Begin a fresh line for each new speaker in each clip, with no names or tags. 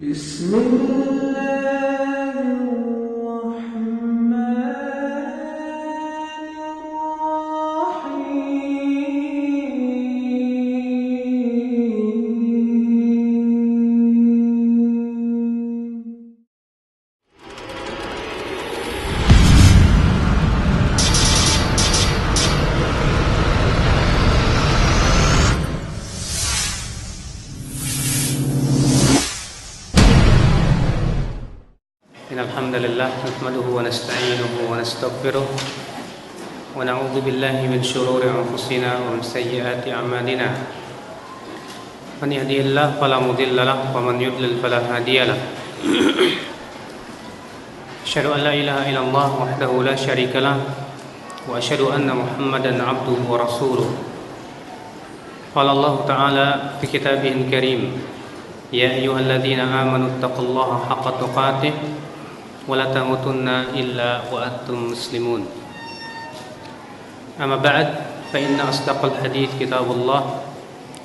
بسم الله الرحمن الرحيم.
Alhamdulillah nahmaduhu wa nasta'inuhu wa nastaghfiruh wa na'udzu billahi min shururi anfusina wa min sayyiati a'malina. Man yahdihillahu fala mudilla lahu wa man yudlil fala hadiya lahu. Asyhadu an la ilaha illallah wahdahu la syarika lahu wa asyhadu anna Muhammadan 'abduhu wa rasuluh. Qala Allah ta'ala fi kitabihil karim, ya ayyuhalladzina amanu taqullaha haqqa tuqatih wala tamutunna illa wa antum muslimun. Amma ba'd, fa inna asdaqal hadits kitabullah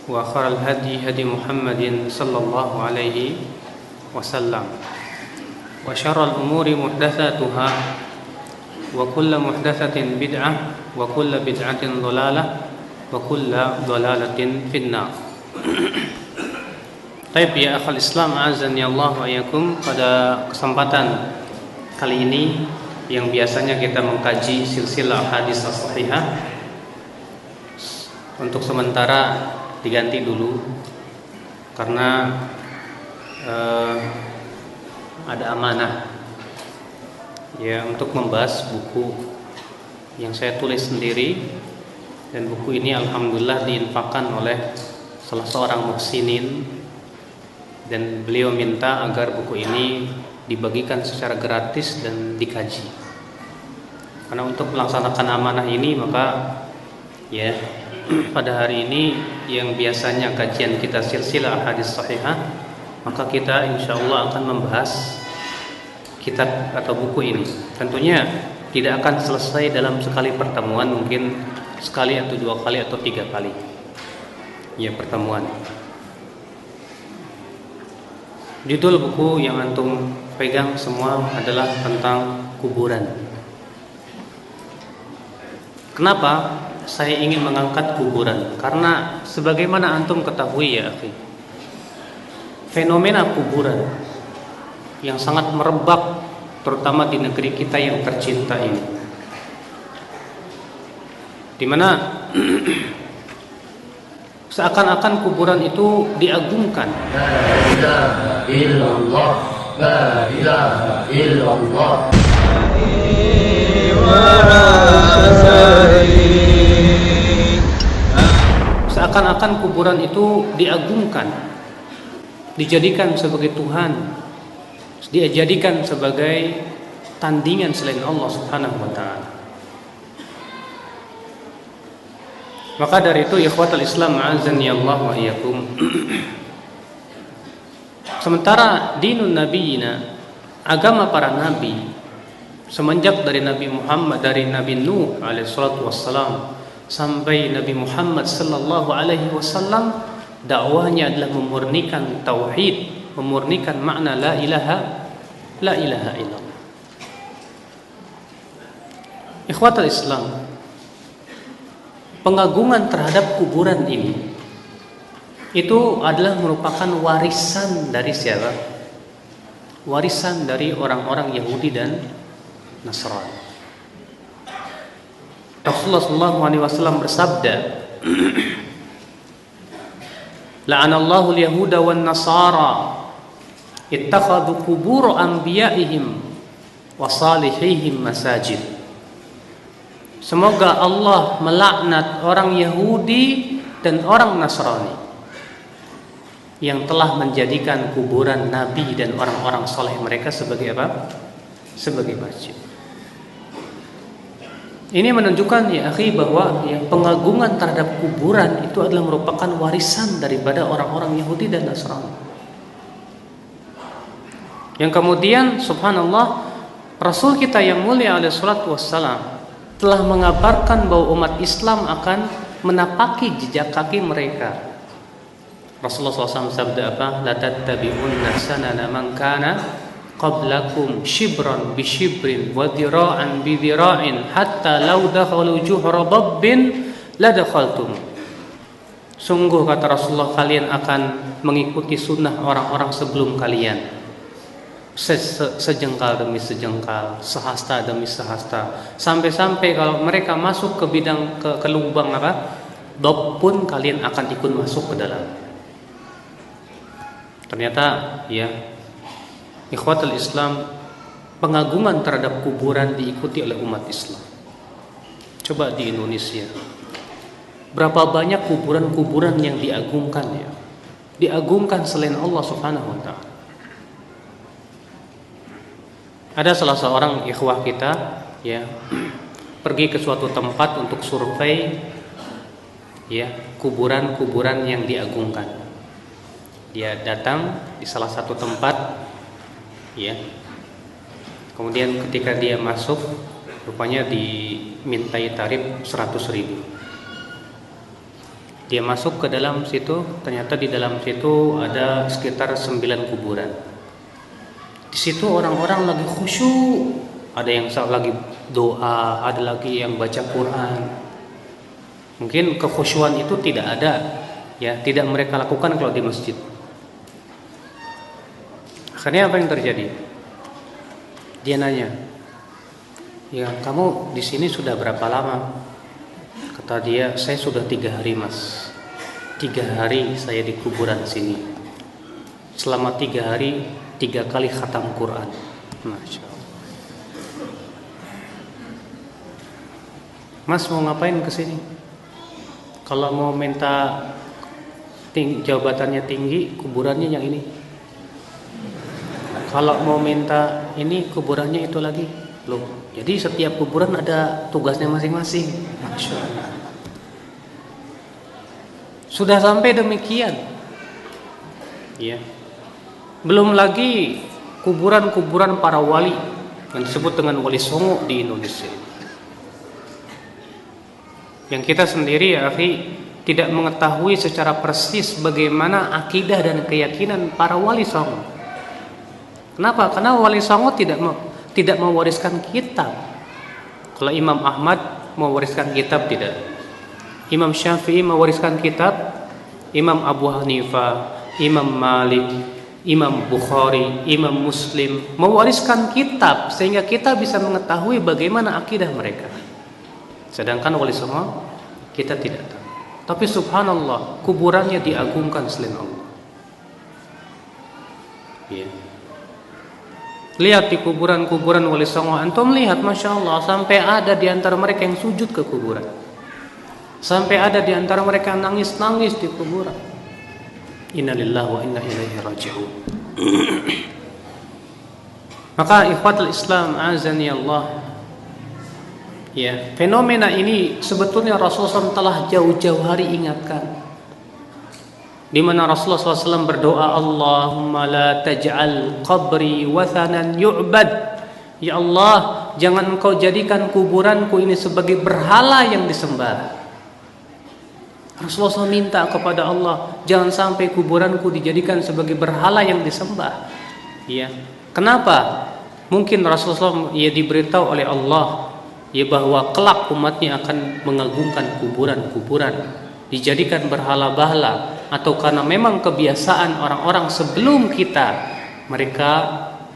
wa khairal hadi hadi Muhammadin sallallahu alaihi wasallam wa syarrul umuri muhdatsatuha wa kullu muhdatsatin bid'ah wa kullu bid'atin dhalalah wa kullu dhalalatin finnar. Baik ya akhal Islam, azan ya Allah wa iyyakum. Pada kesempatan kali ini yang biasanya kita mengkaji silsilah hadis as-sahihah, untuk sementara diganti dulu karena ada amanah ya untuk membahas buku yang saya tulis sendiri, dan buku ini alhamdulillah diinfakkan oleh salah seorang muhsinin, dan beliau minta agar buku ini dibagikan secara gratis dan dikaji. Karena untuk melaksanakan amanah ini, maka ya pada hari ini yang biasanya kajian kita silsilah hadis sahihah, maka kita insyaallah akan membahas kitab atau buku ini. Tentunya tidak akan selesai dalam sekali pertemuan, mungkin sekali atau dua kali atau tiga kali ya pertemuan. Judul buku yang antum pegang semua adalah tentang kuburan. Kenapa saya ingin mengangkat kuburan? Karena sebagaimana antum ketahui ya akhi, fenomena kuburan yang sangat merebak terutama di negeri kita yang tercinta ini, di mana seakan-akan kuburan itu diagungkan.
La ilaha illallah, la ilaha illallah.
Seakan-akan kuburan itu diagungkan, dijadikan sebagai Tuhan, dijadikan sebagai tandingan selain Allah Subhanahu wa taala. Maka dari itu ikhwatul Islam, azani Allah wa iyyakum, sementara dinun nabiyina, agama para nabi, semenjak dari Nabi Muhammad, dari Nabi Nuh alaihi salatu wassalam sampai Nabi Muhammad sallallahu alaihi wasallam, dakwahnya adalah memurnikan tauhid, memurnikan makna la ilaha illallah. Ikhwatul Islam, pengagungan terhadap kuburan ini itu adalah merupakan warisan dari siapa? Warisan dari orang-orang Yahudi dan Nasrani. Rasulullah SAW bersabda, la'anallahu al-yahuda wan nasara ittakhadhu qubur anbiya'ihim wa salihihim masajid. Semoga Allah melaknat orang Yahudi dan orang Nasrani yang telah menjadikan kuburan Nabi dan orang-orang soleh mereka sebagai apa? Sebagai masjid. Ini menunjukkan ya akhi bahwa ya, pengagungan terhadap kuburan itu adalah merupakan warisan daripada orang-orang Yahudi dan Nasrani. Yang kemudian subhanallah, Rasul kita yang mulia alaihi salatu wassalam telah mengabarkan bahwa umat Islam akan menapaki jejak kaki mereka Rasulullah SAW sabda apa? La tattabi'unna sanana man kana qablakum shibran bi shibrin wa dhira'an bi dhira'in hatta law dakhalu juhra dabbin la dakhaltum. Sungguh kata Rasulullah, kalian akan mengikuti sunnah orang-orang sebelum kalian, sejengkal demi sejengkal, sehasta demi sehasta, sampai-sampai kalau mereka masuk ke bidang ke lubang apa? Dob pun kalian akan ikut masuk ke dalam. Ternyata ya, ikhwatul Islam, pengagungan terhadap kuburan diikuti oleh umat Islam. Coba di Indonesia, berapa banyak kuburan-kuburan yang diagungkan ya, diagungkan selain Allah Subhanahu wa taala. Ada salah seorang ikhwah kita ya, pergi ke suatu tempat untuk survei ya, kuburan-kuburan yang diagungkan. Dia datang di salah satu tempat ya. Kemudian ketika dia masuk, rupanya dimintai tarif 100.000. Dia masuk ke dalam situ, ternyata di dalam situ ada sekitar 9 kuburan. Di situ orang-orang lagi khusyuk, ada yang lagi doa, ada lagi yang baca Quran. Mungkin kekhusyuan itu tidak ada ya, tidak mereka lakukan kalau di masjid. Akhirnya apa yang terjadi? Dia nanya, ya kamu di sini sudah berapa lama? Kata dia, saya sudah 3 hari mas. 3 hari saya di kuburan sini. Selama 3 hari 3 kali khatam Quran. Masya Allah. Mas mau ngapain ke sini? Kalau mau minta jabatannya tinggi, kuburannya yang ini. Kalau mau minta ini, kuburannya itu lagi. Loh, jadi setiap kuburan ada tugasnya masing-masing. Masya Allah. Sudah sampai demikian ya. Belum lagi kuburan-kuburan para wali yang disebut dengan wali songo di Indonesia, yang kita sendiri ya akhi tidak mengetahui secara persis bagaimana akidah dan keyakinan para wali songo. Kenapa? Karena wali songo tidak mewariskan kitab. Kalau Imam Ahmad mewariskan kitab tidak. Imam Syafi'i mewariskan kitab. Imam Abu Hanifah, Imam Malik, Imam Bukhari, Imam Muslim mewariskan kitab sehingga kita bisa mengetahui bagaimana akidah mereka. Sedangkan wali songo kita tidak tahu. Tapi subhanallah, kuburannya diagungkan selain Allah. Ya. Lihat di kuburan-kuburan wali songo, antum lihat, masya Allah, sampai ada di antara mereka yang sujud ke kuburan, sampai ada di antara mereka yang nangis-nangis di kuburan. Innalillahi wa inna ilaihi raji'un. Maka ikhwatul Islam azani Allah, ya, fenomena ini sebetulnya Rasulullah SAW telah jauh-jauh hari ingatkan, di mana Rasulullah SAW berdoa, Allahumma la taj'al qabri wathanan yu'bad. Ya Allah, jangan engkau jadikan kuburanku ini sebagai berhala yang disembah. Rasulullah SAW minta kepada Allah, jangan sampai kuburanku dijadikan sebagai berhala yang disembah. Ya. Kenapa? Mungkin Rasulullah SAW ya diberitahu oleh Allah ya bahwa kelak umatnya akan mengagungkan kuburan-kuburan, dijadikan berhala-berhala, atau karena memang kebiasaan orang-orang sebelum kita, mereka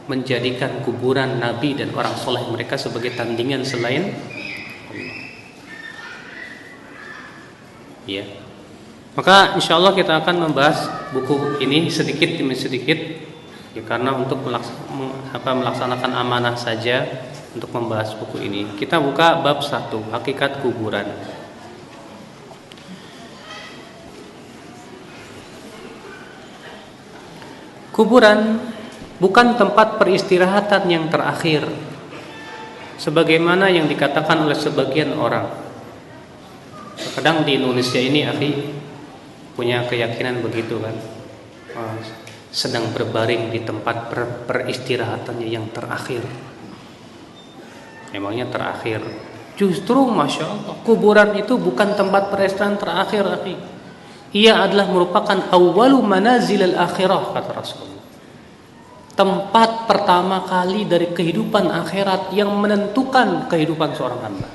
menjadikan kuburan nabi dan orang soleh mereka sebagai tandingan selain Allah. Ya. Maka insya Allah kita akan membahas buku ini sedikit demi sedikit ya, karena untuk melaksanakan amanah saja untuk membahas buku ini. Kita buka bab 1, hakikat kuburan. Kuburan bukan tempat peristirahatan yang terakhir, sebagaimana yang dikatakan oleh sebagian orang. Kadang di Indonesia ini akhi punya keyakinan begitu kan, sedang berbaring di tempat peristirahatannya yang terakhir. Emangnya terakhir? Justru masya Allah, kuburan itu bukan tempat peristirahatan terakhir akhi. ia adalah merupakan awwalu manazilil akhirah, kata Rasulullah. Tempat pertama kali dari kehidupan akhirat yang menentukan kehidupan seorang hamba.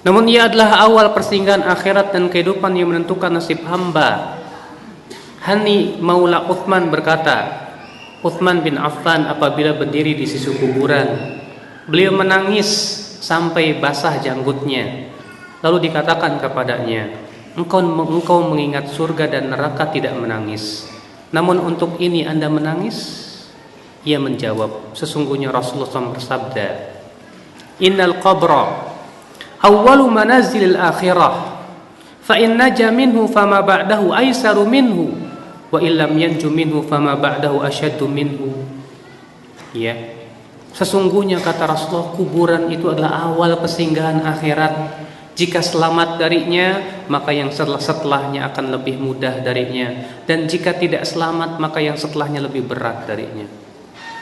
Namun ia adalah awal persinggahan akhirat dan kehidupan yang menentukan nasib hamba. Hani Maula Uthman berkata, Uthman bin Affan apabila berdiri di sisi kuburan, beliau menangis sampai basah janggutnya. Lalu dikatakan kepadanya, engkau mengingat surga dan neraka tidak menangis, namun untuk ini Anda menangis? Ia menjawab, sesungguhnya Rasulullah SAW bersabda, Innal qabra awwalu manazilil akhirah, fa in naja minhu fama ba'dahu aisaru minhu, wa illam yanju minhu fama ba'dahu asyaddu minhu. Ya, sesungguhnya kata Rasulullah, kuburan itu adalah awal persinggahan akhirat. Jika selamat darinya, maka yang setelahnya akan lebih mudah darinya, dan jika tidak selamat, maka yang setelahnya lebih berat darinya.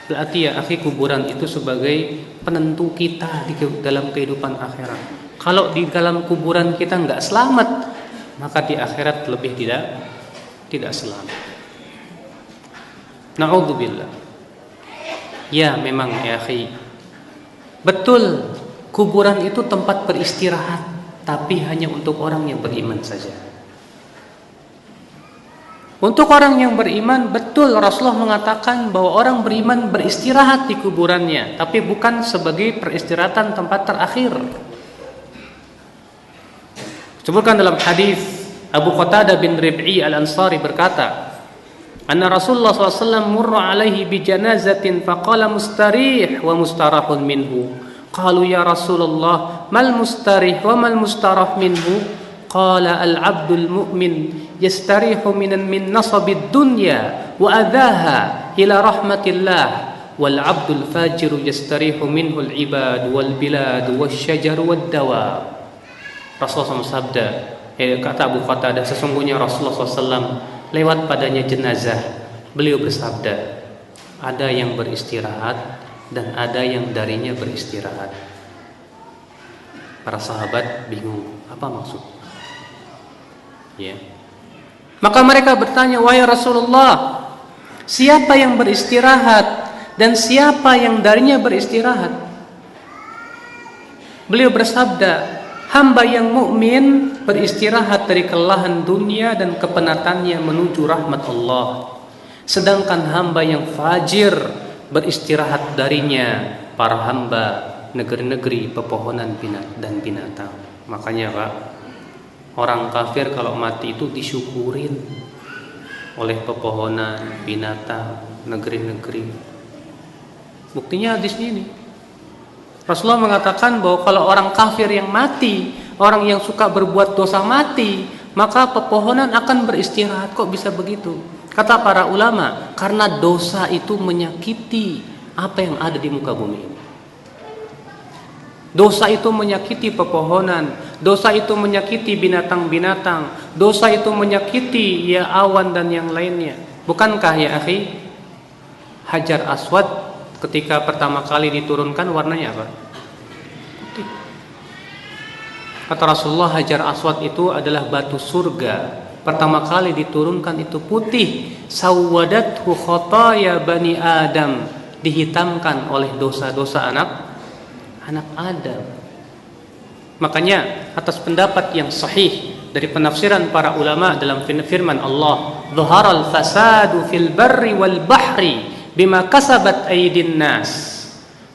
Berarti ya akhi, kuburan itu sebagai penentu kita di dalam kehidupan akhirat. Kalau di dalam kuburan kita nggak selamat, maka di akhirat lebih tidak selamat. Na'udzubillah. Ya memang ya akhi, betul kuburan itu tempat beristirahat, tapi hanya untuk orang yang beriman saja. Untuk orang yang beriman, betul Rasulullah mengatakan bahwa orang beriman beristirahat di kuburannya, tapi bukan sebagai peristirahatan tempat terakhir. Disebutkan dalam hadis, Abu Qatadah bin Rib'i al-Ansari berkata, anna Rasulullah SAW murra alaihi bi janazatin faqala mustarih wa mustarahun minhu. Qalu ya Rasulullah mal mustarih wa mal mustarah minhu? Qala al-'abdul mu'min yastarihu min nasabid dunya wa adhaha ila rahmatillah, wal 'abdul fajiru yastarihu minhu al-'ibad wal bilad wasyajar wad dawab. Rasulullah sabda, kata Abu Qatadah, sesungguhnya Rasulullah SAW lewat padanya jenazah, beliau bersabda, ada yang beristirahat dan ada yang darinya beristirahat. Para sahabat bingung, apa maksud? Ya. Maka mereka bertanya, wahai Rasulullah, siapa yang beristirahat dan siapa yang darinya beristirahat? Beliau bersabda, hamba yang mukmin beristirahat dari kelelahan dunia dan kepenatannya menuju rahmat Allah. Sedangkan hamba yang fajir beristirahat darinya para hamba negeri-negeri pepohonan dan binatang. Makanya Pak, orang kafir kalau mati itu disyukurin oleh pepohonan, binatang, negeri-negeri. Buktinya hadisnya ini. Rasulullah mengatakan bahwa kalau orang kafir yang mati, orang yang suka berbuat dosa mati, maka pepohonan akan beristirahat. Kok bisa begitu? Kata para ulama, karena dosa itu menyakiti apa yang ada di muka bumi ini. Dosa itu menyakiti pepohonan, dosa itu menyakiti binatang-binatang, dosa itu menyakiti ya awan dan yang lainnya. Bukankah ya akhi, Hajar Aswad ketika pertama kali diturunkan warnanya apa? Putih. Kata Rasulullah, Hajar Aswad itu adalah batu surga. Pertama kali diturunkan itu putih. Sawadathu khotaya bani Adam, dihitamkan oleh dosa-dosa anak Adam. Makanya atas pendapat yang sahih dari penafsiran para ulama dalam firman Allah, "Dhaharal fasadu fil barri wal bahri bima kasabat aydin nas."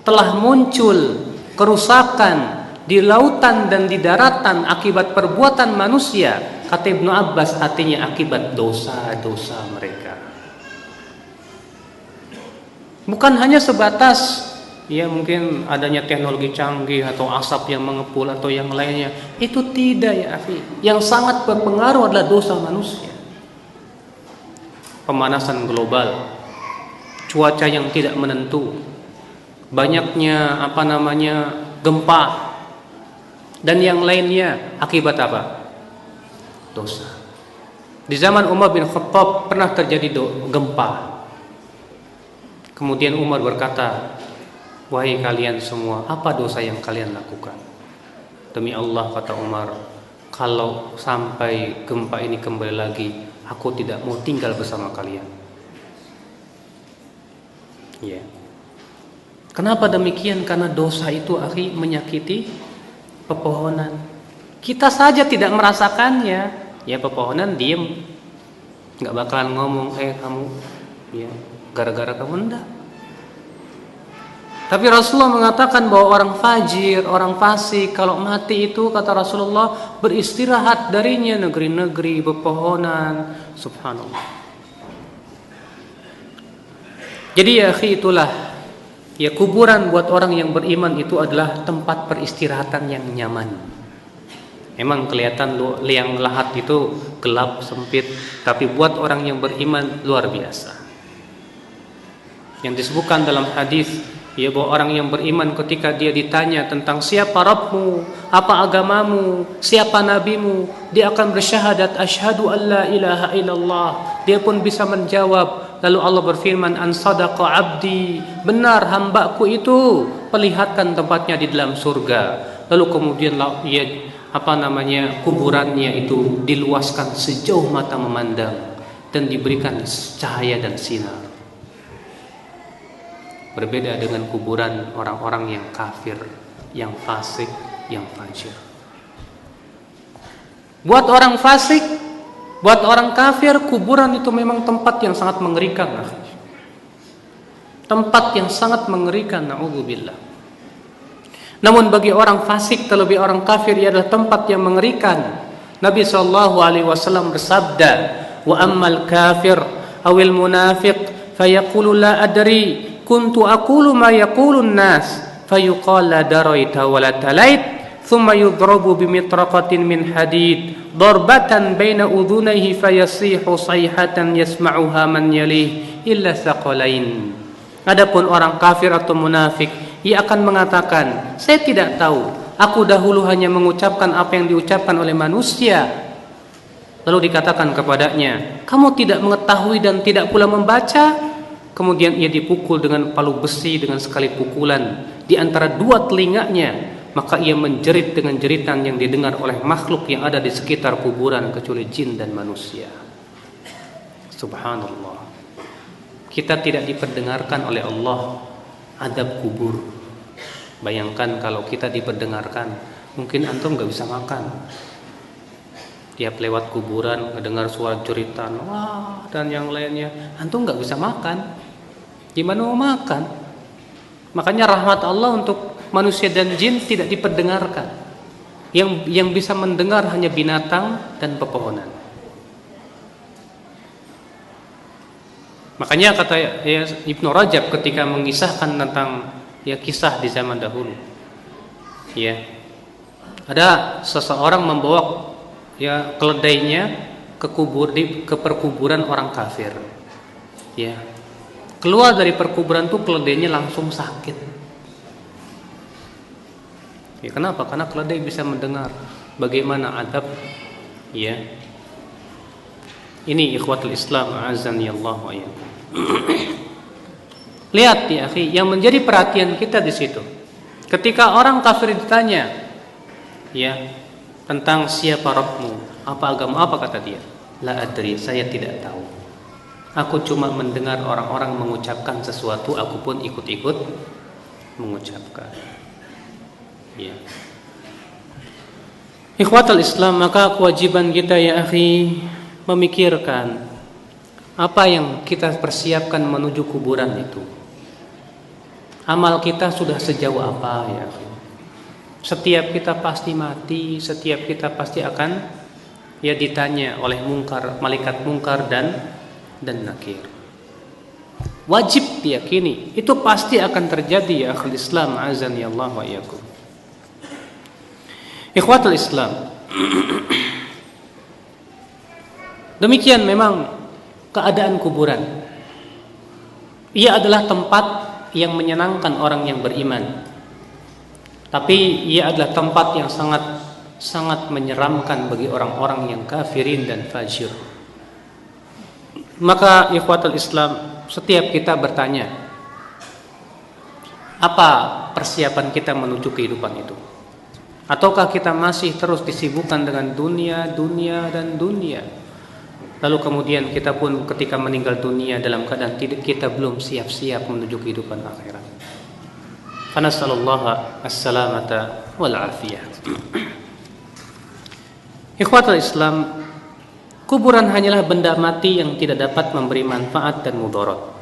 Telah muncul kerusakan di lautan dan di daratan akibat perbuatan manusia. Kata Ibnu Abbas, artinya akibat dosa-dosa mereka. Bukan hanya sebatas ya mungkin adanya teknologi canggih atau asap yang mengepul atau yang lainnya. Itu tidak ya akhi. Yang sangat berpengaruh adalah dosa manusia. Pemanasan global, cuaca yang tidak menentu, banyaknya gempa dan yang lainnya akibat apa? Dosa. Di zaman Umar bin Khattab pernah terjadi gempa. Kemudian Umar berkata, wahai kalian semua, apa dosa yang kalian lakukan? Demi Allah, kata Umar, kalau sampai gempa ini kembali lagi, aku tidak mau tinggal bersama kalian. Ya. Kenapa demikian? Karena dosa itu akhi menyakiti pepohonan. Kita saja tidak merasakannya, ya pepohonan diem, nggak bakalan ngomong, kamu, ya gara-gara kamu enggak. Tapi Rasulullah mengatakan bahwa orang fajir, orang fasik, kalau mati itu kata Rasulullah beristirahat darinya negeri-negeri, pepohonan, subhanallah. Jadi ya akhi, itulah ya kuburan buat orang yang beriman itu adalah tempat peristirahatan yang nyaman. Emang kelihatan liang lahat itu gelap, sempit, tapi buat orang yang beriman luar biasa. Yang disebutkan dalam hadis, ya bahwa orang yang beriman ketika dia ditanya tentang siapa Rabbmu, apa agamamu, siapa nabimu, dia akan bersyahadat asyhadu an la ilaha illallah. Dia pun bisa menjawab. Lalu Allah berfirman, an sadaqa abdi, benar hambaku itu, perlihatkan tempatnya di dalam surga. Lalu kemudian kuburannya itu diluaskan sejauh mata memandang dan diberikan cahaya dan sinar. Berbeda dengan kuburan orang-orang yang kafir, yang fasik, yang fajir. Buat orang fasik, buat orang kafir, kuburan itu memang tempat yang sangat mengerikan. Tempat yang sangat mengerikan, na'udzubillah. Namun bagi orang fasik, terlebih orang kafir, ia adalah tempat yang mengerikan. Nabi SAW bersabda, wa ammal kafir awil munafiq fayaqulu la adri kuntu aqulu ma yaqulun nas fayuqal la daraita wa la talait thumma yudrabu bimitraqatin min hadid darbatan baina udhunayhi fayasihu sayhatan yasma'uha man yalih illa thaqalain. Adapun orang kafir atau munafik, ia akan mengatakan, saya tidak tahu, aku dahulu hanya mengucapkan apa yang diucapkan oleh manusia. Lalu dikatakan kepadanya, kamu tidak mengetahui dan tidak pula membaca? Kemudian ia dipukul dengan palu besi dengan sekali pukulan di antara dua telinganya, maka ia menjerit dengan jeritan yang didengar oleh makhluk yang ada di sekitar kuburan kecuali jin dan manusia. Subhanallah. Kita tidak diperdengarkan oleh Allah adab kubur. Bayangkan kalau kita diperdengarkan, mungkin antum gak bisa makan. Tiap lewat kuburan mendengar suara jeritan, wah, dan yang lainnya, antum gak bisa makan. Gimana mau makan? Makanya rahmat Allah untuk manusia dan jin tidak diperdengarkan. Yang bisa mendengar hanya binatang dan pepohonan. Makanya kata Ibnu Rajab ketika mengisahkan tentang kisah di zaman dahulu, ada seseorang membawa keledainya ke perkuburan orang kafir. Keluar dari perkuburan itu keledainya langsung sakit. Kenapa? Karena keledai bisa mendengar bagaimana adab. Ini ikhwatul Islam, a'azzani Allah wa iyyakum. Lihat ya akhi, yang menjadi perhatian kita di situ. Ketika orang kafir ditanya, tentang siapa Rabbmu, apa agama, apa kata dia? La adri, saya tidak tahu. Aku cuma mendengar orang-orang mengucapkan sesuatu, aku pun ikut-ikut mengucapkan. Ikhwatul Islam, maka kewajiban kita ya akhi memikirkan apa yang kita persiapkan menuju kuburan itu. Amal kita sudah sejauh apa ya akhi? Setiap kita pasti mati, setiap kita pasti akan ditanya oleh malaikat mungkar dan nakir. Wajib diyakini itu pasti akan terjadi ya akhul Islam, azani Allah wa iyyakum. Ikhwatul Islam, demikian memang keadaan kuburan. Ia adalah tempat yang menyenangkan orang yang beriman. Tapi ia adalah tempat yang sangat menyeramkan bagi orang-orang yang kafirin dan fajir. Maka ikhwatul Islam, setiap kita bertanya, apa persiapan kita menuju kehidupan itu? Ataukah kita masih terus disibukkan dengan dunia, dunia, dan dunia? Lalu kemudian kita pun ketika meninggal dunia dalam keadaan kita belum siap-siap menuju kehidupan akhirat. Fanasallallahu as-salamata wal afiyah. Ikhwatul Islam, kuburan hanyalah benda mati yang tidak dapat memberi manfaat dan mudarat.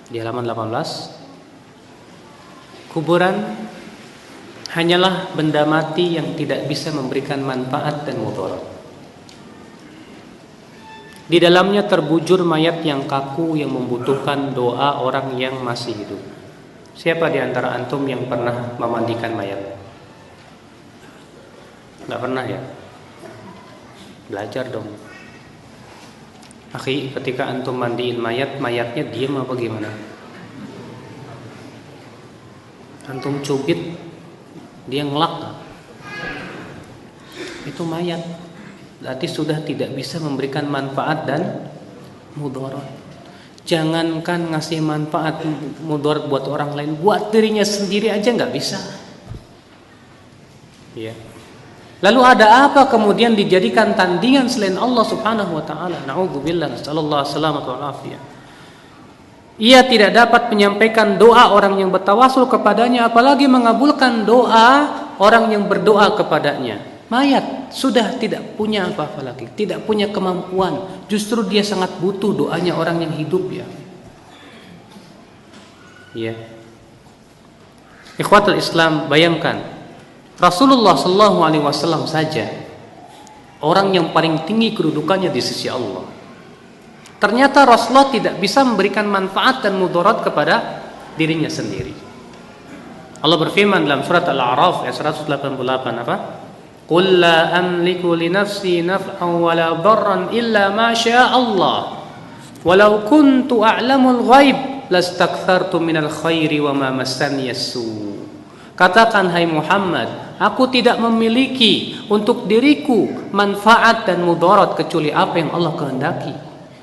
Di halaman 18, kuburan hanyalah benda mati yang tidak bisa memberikan manfaat dan mudarat. Di dalamnya terbujur mayat yang kaku yang membutuhkan doa orang yang masih hidup. Siapa di antara antum yang pernah memandikan mayat? Nggak pernah ya? Belajar dong. Akhi, ketika antum mandiin mayat, mayatnya diam apa gimana? Antum cubit, dia ngelak. Itu mayat. Berarti sudah tidak bisa memberikan manfaat dan mudarat. Jangankan ngasih manfaat mudarat buat orang lain, buat dirinya sendiri aja nggak bisa. Ya. Lalu ada apa kemudian dijadikan tandingan selain Allah Subhanahu wa taala? Nauzubillah, nasallallahu alaihi wasallam. Ia tidak dapat menyampaikan doa orang yang bertawasul kepadanya, apalagi mengabulkan doa orang yang berdoa kepadanya. Mayat sudah tidak punya apa-apa lagi, tidak punya kemampuan. Justru dia sangat butuh doanya orang yang hidup ya. Ya. Ikhwatul Islam, bayangkan Rasulullah sallallahu alaihi wasallam saja, orang yang paling tinggi kedudukannya di sisi Allah. Ternyata Rasulullah tidak bisa memberikan manfaat dan mudarat kepada dirinya sendiri. Allah berfirman dalam surat Al-A'raf ayat 188 apa? Qul la amliku li nafsi naf'an wa la darran illa ma syaa Allah. Walau kuntu a'lamul ghaib lastakthartu minal khairi wa ma massani as-su. Katakan hai Muhammad, aku tidak memiliki untuk diriku manfaat dan mudarat kecuali apa yang Allah kehendaki.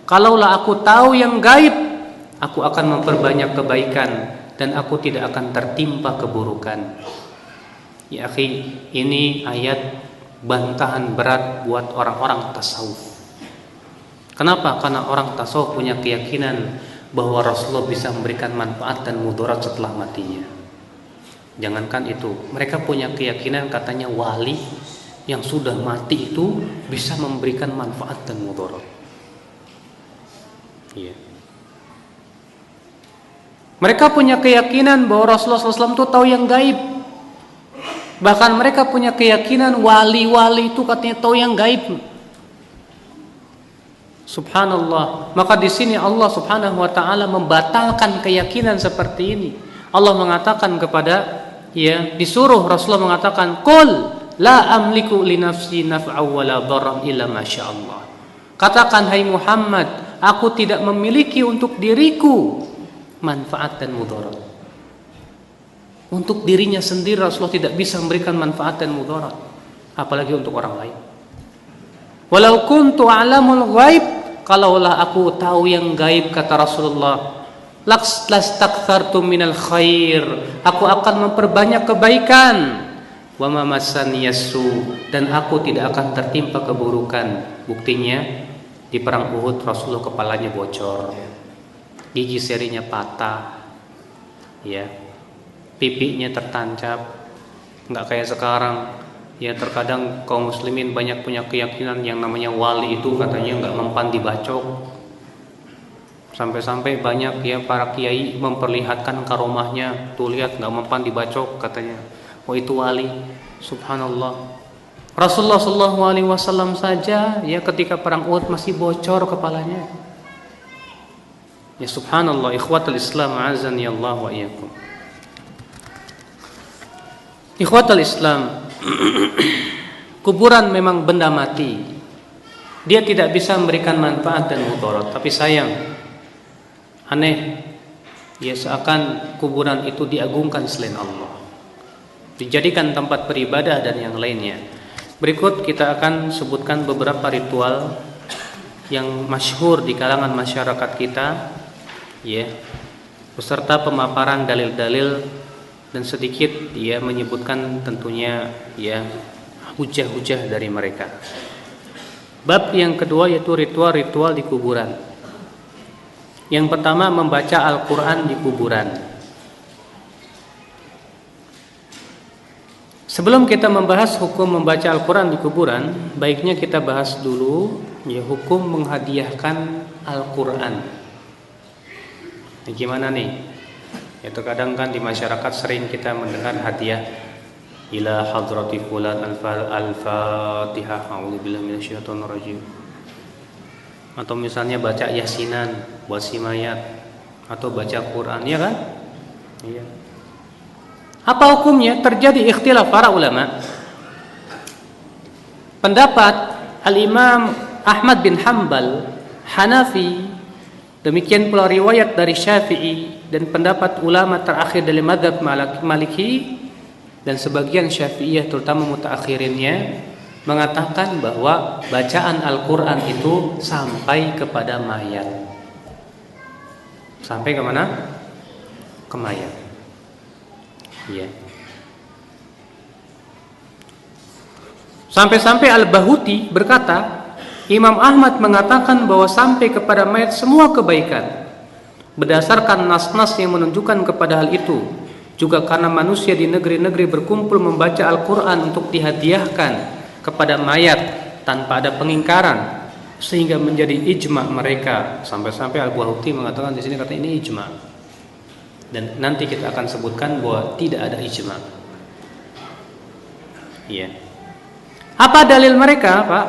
Kalaulah aku tahu yang gaib, aku akan memperbanyak kebaikan dan aku tidak akan tertimpa keburukan. Ya akhi, ini ayat bantahan berat buat orang-orang tasawuf. Kenapa? Karena orang tasawuf punya keyakinan bahwa Rasulullah bisa memberikan manfaat dan mudarat setelah matinya. Jangankan itu, mereka punya keyakinan katanya wali yang sudah mati itu bisa memberikan manfaat dan mudarat. Ya. Mereka punya keyakinan bahwa Rasulullah SAW itu tahu yang gaib. Bahkan mereka punya keyakinan wali-wali itu katanya tahu yang gaib. Subhanallah. Maka di sini Allah Subhanahu wa taala membatalkan keyakinan seperti ini. Allah mengatakan disuruh Rasulullah mengatakan, "Qul la amliku li nafsi naf'an wa la darran illa ma syaa Allah." Katakan hai Muhammad, aku tidak memiliki untuk diriku manfaat dan mudarat. Untuk dirinya sendiri Rasulullah tidak bisa memberikan manfaat dan mudarat, apalagi untuk orang lain. Walau kuntu a'lamul ghaib, kalaulah aku tahu yang gaib kata Rasulullah, lastakthartu minal khair, aku akan memperbanyak kebaikan. Wa ma massani yasu, dan aku tidak akan tertimpa keburukan. Buktinya di perang Uhud Rasulullah kepalanya bocor, gigi serinya patah, ya. Pipinya tertancap, nggak kayak sekarang. Ya terkadang kaum muslimin banyak punya keyakinan yang namanya wali itu katanya nggak mempan dibacok. Sampai-sampai banyak ya para kiai memperlihatkan karomahnya, tuh lihat nggak mempan dibacok katanya. Oh itu wali. Subhanallah. Rasulullah SAW saja ya ketika perang Uhud masih bocor kepalanya. Ya subhanallah, ikhwatul Islam azani Allah wa iyyakum. Ikhwatul Islam, kuburan memang benda mati. Dia tidak bisa memberikan manfaat dan mudarat. Tapi sayang, aneh, ya seakan kuburan itu diagungkan selain Allah, dijadikan tempat beribadah dan yang lainnya. Berikut kita akan sebutkan beberapa ritual yang masyhur di kalangan masyarakat kita, ya, beserta pemaparan dalil-dalil dan sedikit dia menyebutkan tentunya ya hujah-hujah dari mereka. Bab yang kedua yaitu ritual-ritual di kuburan. Yang pertama, membaca Al-Quran di kuburan. Sebelum kita membahas hukum membaca Al-Quran di kuburan, baiknya kita bahas dulu ya hukum menghadiahkan Al-Quran. Gimana nih? Ya terkadang kan di masyarakat sering kita mendengar hadiah ila hadrati fulan al-fatihah, a'udzubillahi minasyaitonir rajim. Atau misalnya baca yasinan buat si mayat, atau baca Quran, ya kan? Iya. Apa hukumnya? Terjadi ikhtilaf para ulama. Pendapat Al-Imam Ahmad bin Hanbal, Hanafi, demikian pula riwayat dari Syafi'i, dan pendapat ulama terakhir dari mazhab Maliki dan sebagian Syafi'iyah terutama mutaakhirinnya mengatakan bahwa bacaan Al-Quran itu sampai kepada mayat. Sampai ke mana? Ke mayat. Ya. Sampai-sampai Al-Bahuti berkata, Imam Ahmad mengatakan bahwa sampai kepada mayat semua kebaikan berdasarkan nas-nas yang menunjukkan kepada hal itu. Juga karena manusia di negeri-negeri berkumpul membaca Al-Quran untuk dihadiahkan kepada mayat tanpa ada pengingkaran, sehingga menjadi ijma mereka. Sampai-sampai Al-Bahuti mengatakan di sini kata ini ijma. Dan nanti kita akan sebutkan bahwa tidak ada ijma. Iya. Apa dalil mereka, Pak?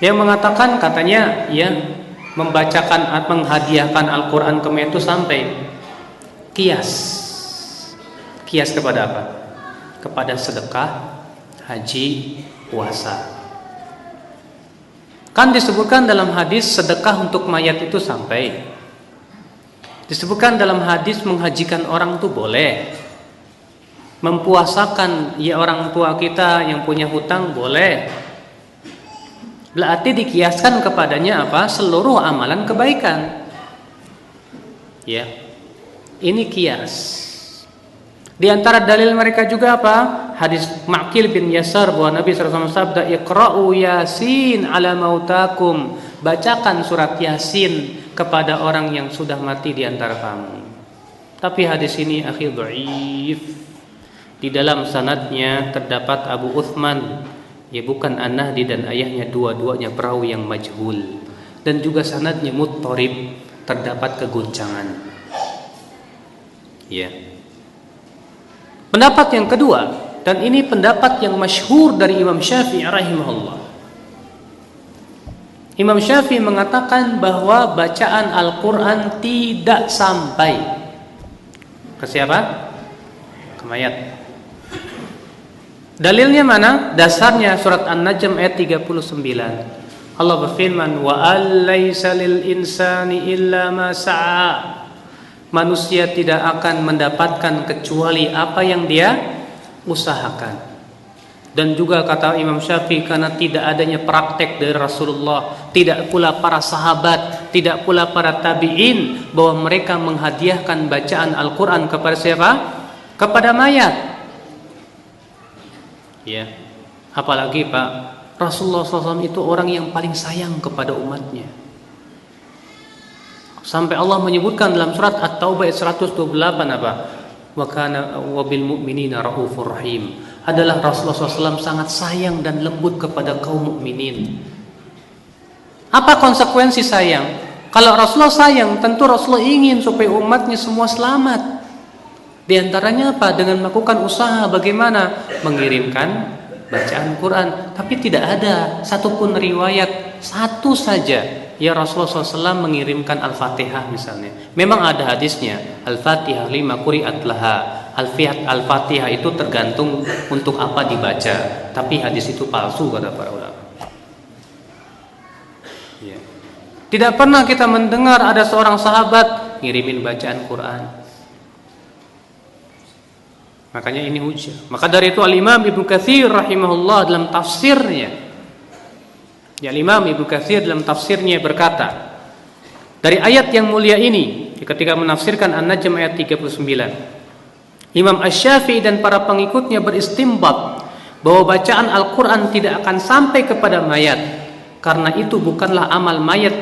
Yang mengatakan katanya ya membacakan atau menghadiahkan Al-Quran ke mayat itu sampai kias. Kias kepada apa? Kepada sedekah, haji, puasa. Kan disebutkan dalam hadis sedekah untuk mayat itu sampai. Disebutkan dalam hadis menghajikan orang itu boleh. Mempuasakan ya orang tua kita yang punya hutang boleh. Berarti dikiaskan kepadanya apa? Seluruh amalan kebaikan. Ya. Ini kias. Di antara dalil mereka juga apa? Hadis Ma'qil bin Yasar bahwa Nabi SAW sabda, "Iqra'u Yasin ala mautakum." Bacakan surat Yasin kepada orang yang sudah mati di antara kamu. Tapi hadis ini akhir dhaif. Di dalam sanadnya terdapat Abu Uthman, ya bukan An-Nahdi, dan ayahnya dua-duanya perawi yang majhul. Dan juga sanadnya muttarib, terdapat keguncangan. Ya. Pendapat yang kedua, dan ini pendapat yang masyhur dari Imam Syafi'i rahimahullah. Imam Syafi'i mengatakan bahwa bacaan Al-Quran tidak sampai ke siapa? Ke mayat. Dalilnya mana? Dasarnya surat An-Najm ayat 39. Allah berfirman, "Wa allaysa lil insani illa ma sa'a." Manusia tidak akan mendapatkan kecuali apa yang dia usahakan. Dan juga kata Imam Syafi'i, karena tidak adanya praktek dari Rasulullah, tidak pula para sahabat, tidak pula para tabi'in, bahwa mereka menghadiahkan bacaan Al-Quran kepada siapa? Kepada mayat. Ya, apalagi Pak, Rasulullah SAW itu orang yang paling sayang kepada umatnya. Sampai Allah menyebutkan dalam surat At-Taubah ayat 128 apa? Wa kana wabil mu'minina raufur rahim. Adalah Rasulullah SAW sangat sayang dan lembut kepada kaum mukminin. Apa konsekuensi sayang? Kalau Rasulullah sayang, tentu Rasulullah ingin supaya umatnya semua selamat. Di antaranya apa? Dengan melakukan usaha bagaimana mengirimkan bacaan Quran. Tapi tidak ada satupun riwayat satu saja ya Rasulullah SAW mengirimkan Al-Fatihah misalnya. Memang ada hadisnya, Al-Fatihah lima quri'at laha. Al-Fatihah itu tergantung untuk apa dibaca. Tapi hadis itu palsu kata para ulama. Ya. Tidak pernah kita mendengar ada seorang sahabat ngirimin bacaan Quran. Makanya ini hujah. Maka dari itu Al-Imam Ibnu Katsir rahimahullah dalam tafsirnya, ya Imam Ibnu Katsir dalam tafsirnya berkata, dari ayat yang mulia ini ketika menafsirkan An-Najm ayat 39, Imam Asy-Syafi'i dan para pengikutnya beristimbat bahwa bacaan Al-Quran tidak akan sampai kepada mayat, karena itu bukanlah amal mayat,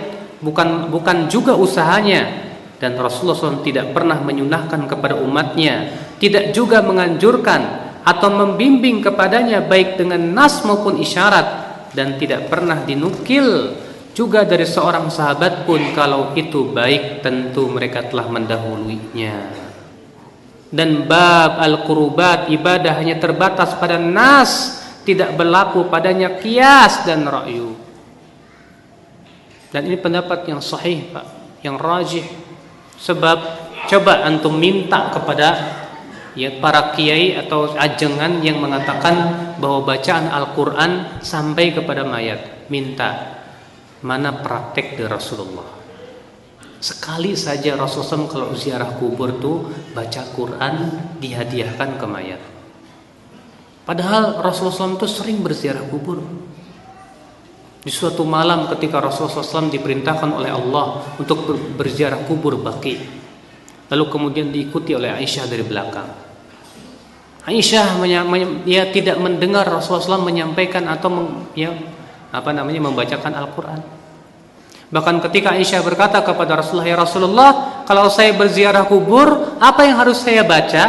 bukan juga usahanya. Dan Rasulullah SAW tidak pernah menyunahkan kepada umatnya, tidak juga menganjurkan atau membimbing kepadanya baik dengan nas maupun isyarat, dan tidak pernah dinukil juga dari seorang sahabat pun kalau itu baik, tentu mereka telah mendahulunya. Dan bab al-qurubat, ibadah hanya terbatas pada nas, tidak berlaku padanya qiyas dan ra'yu. Dan ini pendapat yang sahih, Pak, yang rajih. Sebab coba antum minta kepada para kiai atau ajengan yang mengatakan bahwa bacaan Al-Quran sampai kepada mayat, minta mana praktek dari Rasulullah. Sekali saja Rasulullah kalau ziarah kubur tuh baca Quran dihadiahkan ke mayat. Padahal Rasulullah itu sering berziarah kubur. Di suatu malam ketika Rasulullah SAW diperintahkan oleh Allah untuk berziarah kubur Baqi, lalu kemudian diikuti oleh Aisyah dari belakang. Aisyah dia tidak mendengar Rasulullah SAW menyampaikan atau membacakan Al-Quran. Bahkan ketika Aisyah berkata kepada Rasulullah, "Ya Rasulullah, kalau saya berziarah kubur, apa yang harus saya baca?"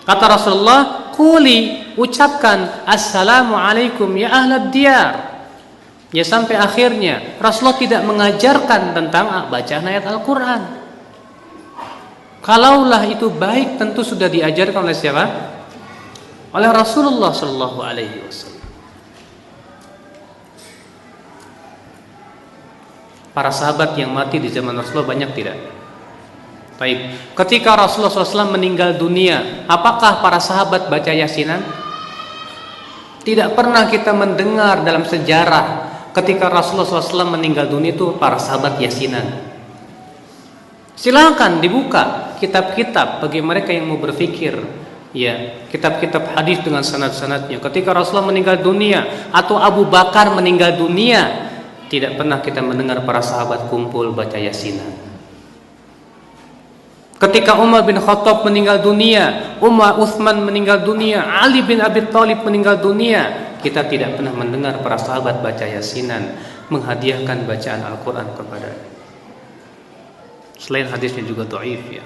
Kata Rasulullah, "Quli, ucapkan Assalamualaikum ya ahlad diyar." Ya, sampai akhirnya Rasulullah tidak mengajarkan tentang bacaan ayat Al-Quran. Kalaulah itu baik, tentu sudah diajarkan oleh siapa? Oleh Rasulullah Sallallahu Alaihi Wasallam. Para sahabat yang mati di zaman Rasulullah banyak tidak? Baik. Ketika Rasulullah SAW meninggal dunia, apakah para sahabat baca yasinan? Tidak pernah kita mendengar dalam sejarah ketika Rasulullah SAW meninggal dunia itu para sahabat yasinan. Silakan dibuka kitab-kitab bagi mereka yang mau berpikir, ya, kitab-kitab hadis dengan sanad-sanadnya. Ketika Rasulullah meninggal dunia atau Abu Bakar meninggal dunia, tidak pernah kita mendengar para sahabat kumpul baca yasinan. Ketika Umar bin Khattab meninggal dunia, Utsman meninggal dunia, Ali bin Abi Thalib meninggal dunia, kita tidak pernah mendengar para sahabat baca yasinan, menghadiahkan bacaan Al-Quran kepada. Selain hadisnya juga dhaif, ya.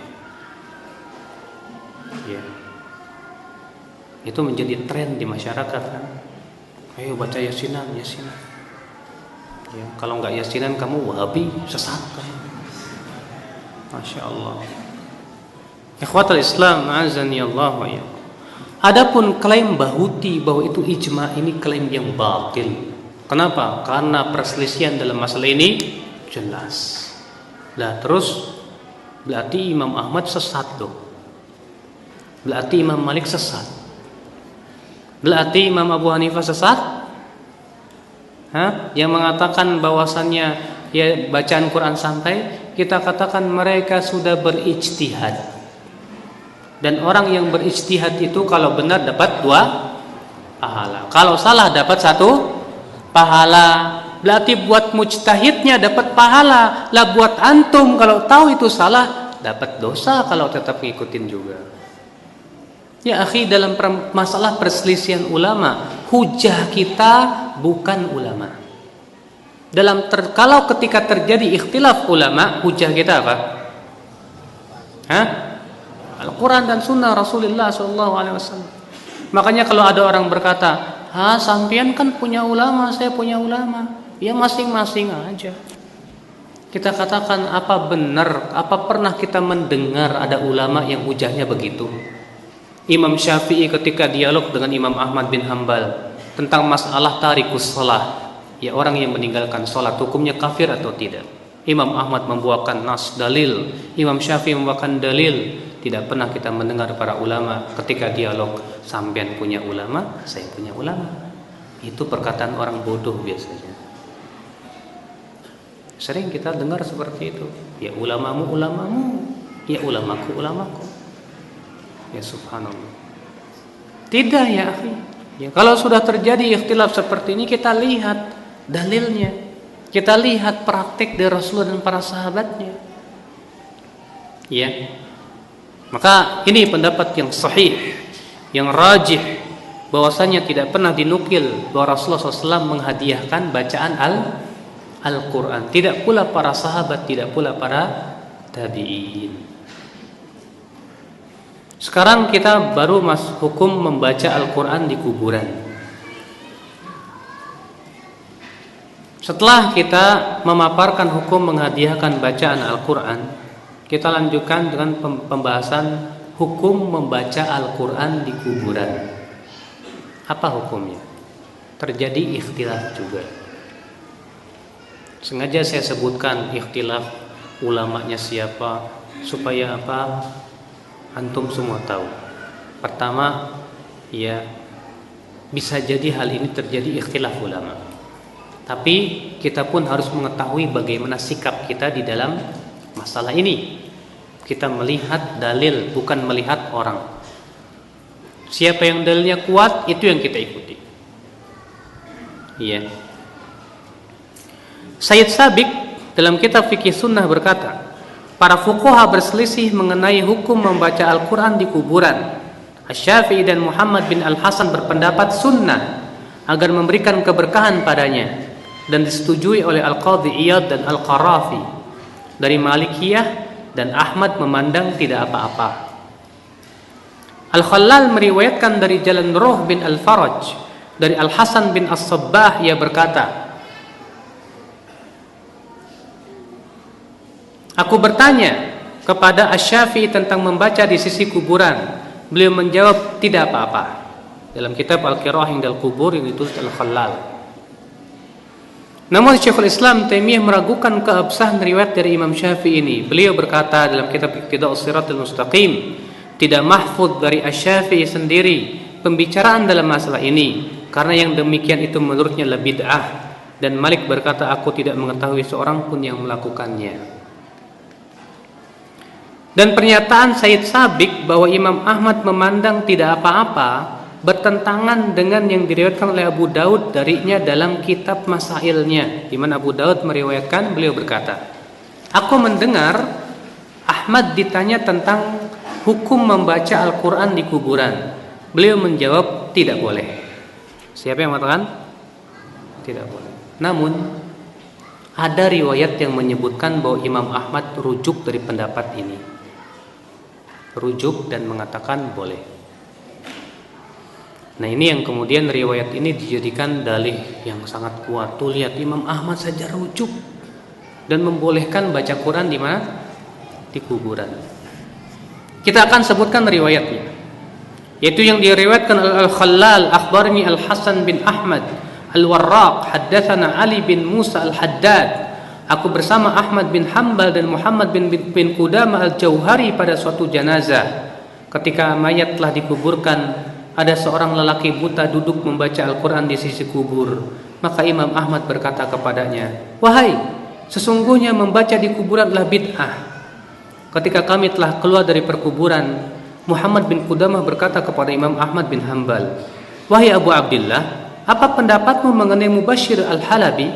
Itu menjadi tren di masyarakat, kan? Ayo baca yasinan. Ya, kalau nggak yasinan kamu wahabi, sesat kamu. Masya Allah. Ikhwatul Islam, azani Allah wa ya. Adapun klaim Bahuti bahwa itu ijma, ini klaim yang batil. Kenapa? Karena perselisihan dalam masalah ini jelas. Lah terus berarti Imam Ahmad sesat dong. Berarti Imam Malik sesat. Berarti Imam Abu Hanifah sesat? Yang mengatakan bahwasannya ya bacaan Quran sampai, kita katakan mereka sudah berijtihad. Dan orang yang berijtihad itu kalau benar dapat 2 pahala, kalau salah dapat 1 pahala. Berarti buat mujtahidnya dapat pahala, lah buat antum kalau tahu itu salah dapat dosa kalau tetap ngikutin juga. Ya akhi, dalam masalah perselisihan ulama, hujah kita bukan ulama. Kalau ketika terjadi ikhtilaf ulama, hujah kita apa? Al-Quran dan Sunnah Rasulullah SAW. Makanya kalau ada orang berkata, sampean kan punya ulama, saya punya ulama, ya masing-masing aja. Kita katakan, apa benar, apa pernah kita mendengar ada ulama yang hujahnya begitu? Imam Syafi'i ketika dialog dengan Imam Ahmad bin Hanbal tentang masalah tarikus shalah, ya orang yang meninggalkan salat hukumnya kafir atau tidak. Imam Ahmad membawakan nas dalil, Imam Syafi'i membawakan dalil. Tidak pernah kita mendengar para ulama ketika dialog, sampean punya ulama, saya punya ulama. Itu perkataan orang bodoh biasanya. Sering kita dengar seperti itu. Ya ulamamu, ya ulamaku. Ya subhanallah. Tidak ya akhi. Ya, kalau sudah terjadi ikhtilaf seperti ini, kita lihat dalilnya. Kita lihat praktik dari Rasulullah dan para sahabatnya. Ya. Maka ini pendapat yang sahih, yang rajih, bahwasanya tidak pernah dinukil bahwa Rasulullah SAW menghadiahkan bacaan Al-Quran. Tidak pula para sahabat, tidak pula para tabi'in. Sekarang kita baru hukum membaca Al-Quran di kuburan. Setelah kita memaparkan hukum menghadiahkan bacaan Al-Quran, kita lanjutkan dengan pembahasan hukum membaca Al-Quran di kuburan. Apa hukumnya? Terjadi ikhtilaf juga. Sengaja saya sebutkan ikhtilaf ulamanya siapa, supaya apa? Antum semua tahu. Pertama, ya bisa jadi hal ini terjadi ikhtilaf ulama. Tapi kita pun harus mengetahui bagaimana sikap kita di dalam masalah ini. Kita melihat dalil, bukan melihat orang. Siapa yang dalilnya kuat, itu yang kita ikuti. Iya. Sayyid Sabiq dalam kitab Fikih Sunnah berkata, para fuqaha berselisih mengenai hukum membaca Al-Quran di kuburan. Asy-Syafi'i dan Muhammad bin Al-Hasan berpendapat sunnah agar memberikan keberkahan padanya, dan disetujui oleh Al-Qadhi Iyad dan Al-Qarafi. Dari Malikiyah dan Ahmad memandang tidak apa-apa. Al-Khallal meriwayatkan dari jalan Ruh bin Al-Faraj dari Al-Hasan bin As-Sabbah, ia berkata, aku bertanya kepada Asy-Syafi'i tentang membaca di sisi kuburan. Beliau menjawab tidak apa-apa. Dalam kitab Al-Qiraah Indal Qubur yang ditulis Al-Khallal. Namun Syekhul Islam Taimiyah meragukan keabsahan riwayat dari Imam Syafi'i ini. Beliau berkata dalam kitab Iqtida'us Shiratal Mustaqim, tidak mahfuz dari Asy-Syafi'i sendiri pembicaraan dalam masalah ini, karena yang demikian itu menurutnya lebih bid'ah. Dan Malik berkata, aku tidak mengetahui seorang pun yang melakukannya. Dan pernyataan Sayyid Sabiq bahwa Imam Ahmad memandang tidak apa-apa bertentangan dengan yang diriwayatkan oleh Abu Daud darinya dalam kitab Masailnya, di mana Abu Daud meriwayatkan, beliau berkata, aku mendengar Ahmad ditanya tentang hukum membaca Al-Quran di kuburan. Beliau menjawab tidak boleh. Siapa yang mengatakan? Tidak boleh. Namun ada riwayat yang menyebutkan bahwa Imam Ahmad rujuk dari pendapat ini, rujuk dan mengatakan boleh. Nah, ini yang kemudian riwayat ini dijadikan dalih yang sangat kuat. Tuh lihat, Imam Ahmad saja rujuk dan membolehkan baca Quran di mana? Di kuburan. Kita akan sebutkan riwayatnya, yaitu yang diriwayatkan Al-Khallal, akhbarni Al-Hasan bin Ahmad Al-Warraq, haddatsana Ali bin Musa Al-Haddad. Aku bersama Ahmad bin Hanbal dan Muhammad bin Qudamah Al-Jauhari pada suatu jenazah. Ketika mayat telah dikuburkan, ada seorang lelaki buta duduk membaca Al-Quran di sisi kubur. Maka Imam Ahmad berkata kepadanya, wahai, sesungguhnya membaca di kuburan adalah bid'ah. Ketika kami telah keluar dari perkuburan, Muhammad bin Qudamah berkata kepada Imam Ahmad bin Hanbal, wahai Abu Abdillah, apa pendapatmu mengenai Mubashir Al-Halabi?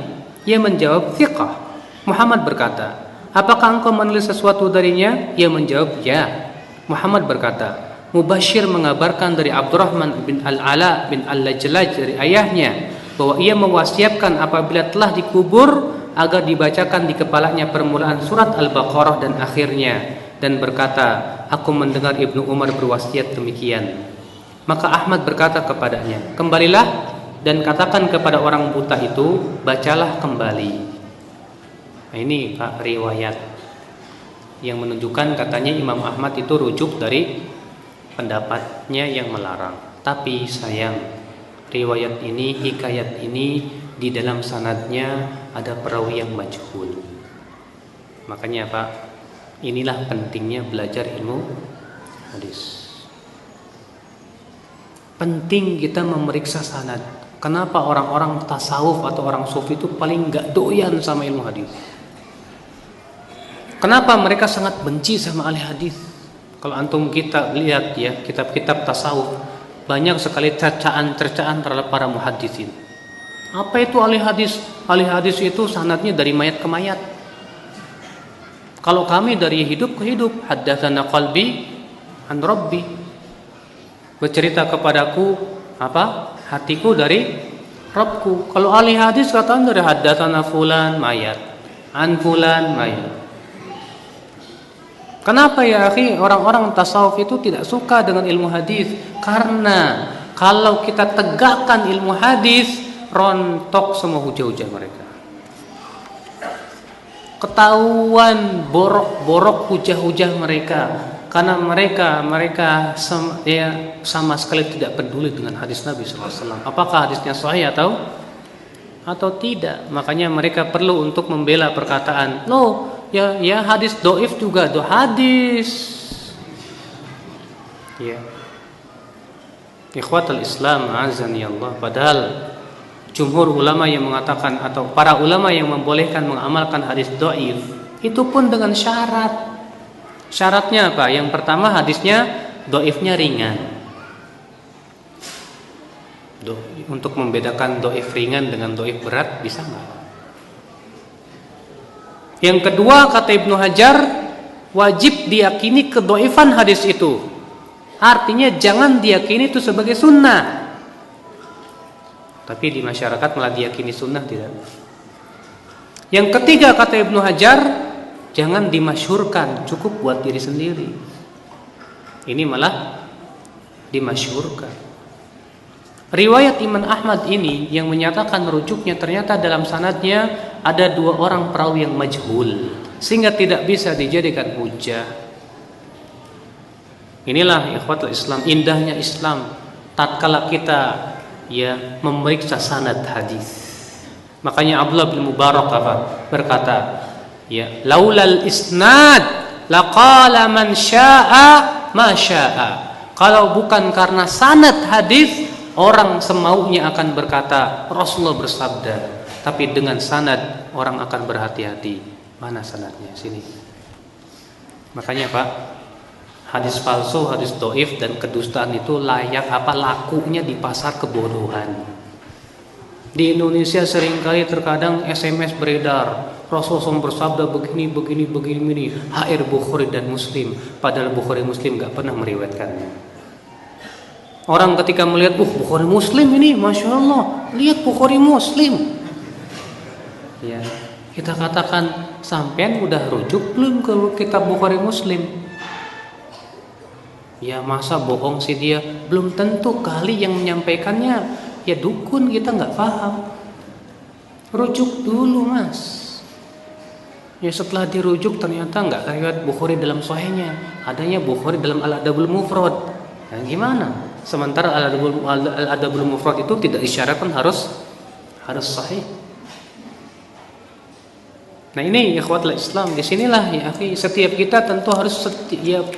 Ia menjawab, thiqah. Muhammad berkata, apakah engkau menulis sesuatu darinya? Ia menjawab, ya. Muhammad berkata, Mubashir mengabarkan dari Abdurrahman bin Al-Ala bin Al-Lajlaj dari ayahnya bahwa ia mewasiatkan apabila telah dikubur agar dibacakan di kepalanya permulaan surat Al-Baqarah dan akhirnya, dan berkata, aku mendengar Ibnu Umar berwasiat demikian. Maka Ahmad berkata kepadanya, kembalilah dan katakan kepada orang buta itu, bacalah kembali. Nah, ini Pak riwayat yang menunjukkan katanya Imam Ahmad itu rujuk dari pendapatnya yang melarang. Tapi sayang, riwayat ini, hikayat ini, di dalam sanadnya ada perawi yang majhul. Makanya Pak, inilah pentingnya belajar ilmu hadis. Penting kita memeriksa sanad. Kenapa orang-orang tasawuf atau orang sufi itu paling gak doyan sama ilmu hadis? Kenapa mereka sangat benci sama ahli hadis? Kalau antum kita lihat ya, kitab-kitab tasawuf, banyak sekali cercaan-cercaan terhadap para muhaddisin. Apa itu ahli hadis? Ahli hadis itu sanadnya dari mayat ke mayat. Kalau kami dari hidup ke hidup, haddatsana qalbi an Rabbi. Bercerita kepadaku apa? Hatiku dari Rabbku. Kalau ahli hadis katakan dari haddatsana fulan mayat, an fulan mayat. Kenapa ya akhi orang-orang tasawuf itu tidak suka dengan ilmu hadis? Karena kalau kita tegakkan ilmu hadis, rontok semua hujah-hujah mereka. Ketahuan borok-borok hujah-hujah mereka. Karena mereka sama sekali tidak peduli dengan hadis Nabi SAW. Apakah hadisnya sahih atau tidak? Makanya mereka perlu untuk membela perkataan, ya hadis doif juga hadis. Ya. Ikhwatul Islam azani Allah. Padahal jumhur ulama yang mengatakan atau para ulama yang membolehkan mengamalkan hadis doif itu pun dengan syarat. Syaratnya apa? Yang pertama hadisnya doifnya ringan. Untuk membedakan doif ringan dengan doif berat bisa nggak? Yang kedua kata Ibnu Hajar, wajib diyakini kedoifan hadis itu. Artinya jangan diyakini itu sebagai sunnah. Tapi di masyarakat malah diyakini sunnah tidak. Yang ketiga kata Ibnu Hajar, jangan dimasyhurkan, cukup buat diri sendiri. Ini malah dimasyhurkan. Riwayat Imam Ahmad ini yang menyatakan rujuknya ternyata dalam sanadnya ada 2 orang perawi yang majhul, sehingga tidak bisa dijadikan hujjah. Inilah ikhwatul Islam, indahnya Islam tatkala kita memeriksa sanad hadis. Makanya Abdullah bin Mubarak berkata, laulal isnad laqala man syaa ma syaa. Kalau bukan karena sanad hadis, orang semaunya akan berkata Rasulullah bersabda. Tapi dengan sanad orang akan berhati-hati. Mana sanadnya? Sini. Makanya Pak, hadis palsu, hadis doif dan kedustaan itu lakunya di pasar kebodohan. Di Indonesia seringkali terkadang SMS beredar, Rasulullah bersabda begini. HR Bukhari dan Muslim, padahal Bukhari Muslim gak pernah meriwayatkannya. Orang ketika melihat Bukhari Muslim ini, Masya Allah, lihat Bukhari Muslim. Ya, kita katakan, sampean udah rujuk belum ke kitab Bukhari Muslim? Ya masa bohong sih dia? Belum tentu, kali yang menyampaikannya ya dukun, kita nggak paham. Rujuk dulu mas. Ya setelah dirujuk ternyata nggak riwayat Bukhari dalam sahihnya, adanya Bukhari dalam Al-Adabul Mufrad. Nah, gimana? Sementara Al-Adabul Mufrad itu tidak disyaratkan harus sahih. Nah ini ikhwatul Islam, disinilah ya akhi, setiap kita tentu harus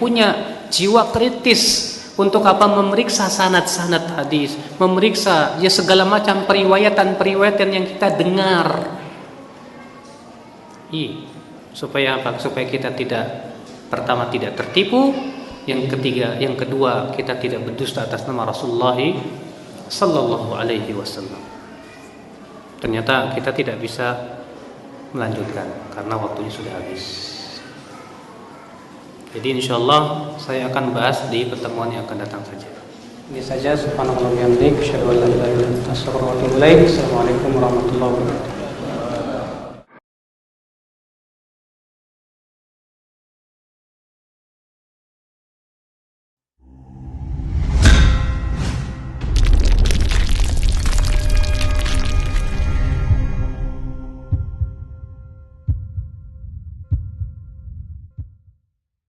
punya jiwa kritis untuk apa? Memeriksa sanad-sanad hadis, memeriksa segala macam periwayatan yang kita dengar. Supaya apa? Supaya kita pertama tidak tertipu, yang kedua kita tidak berdusta atas nama Rasulullah sallallahu alaihi wasallam. Ternyata kita tidak bisa melanjutkan karena waktunya sudah habis. Jadi insyaallah saya akan bahas di pertemuan yang akan datang saja. Ini saja, subhanallah wa bihamdihi, asyhadu an la ilaha illa anta, astaghfiruka wa atubu ilaik. Assalamualaikum warahmatullahi wabarakatuh.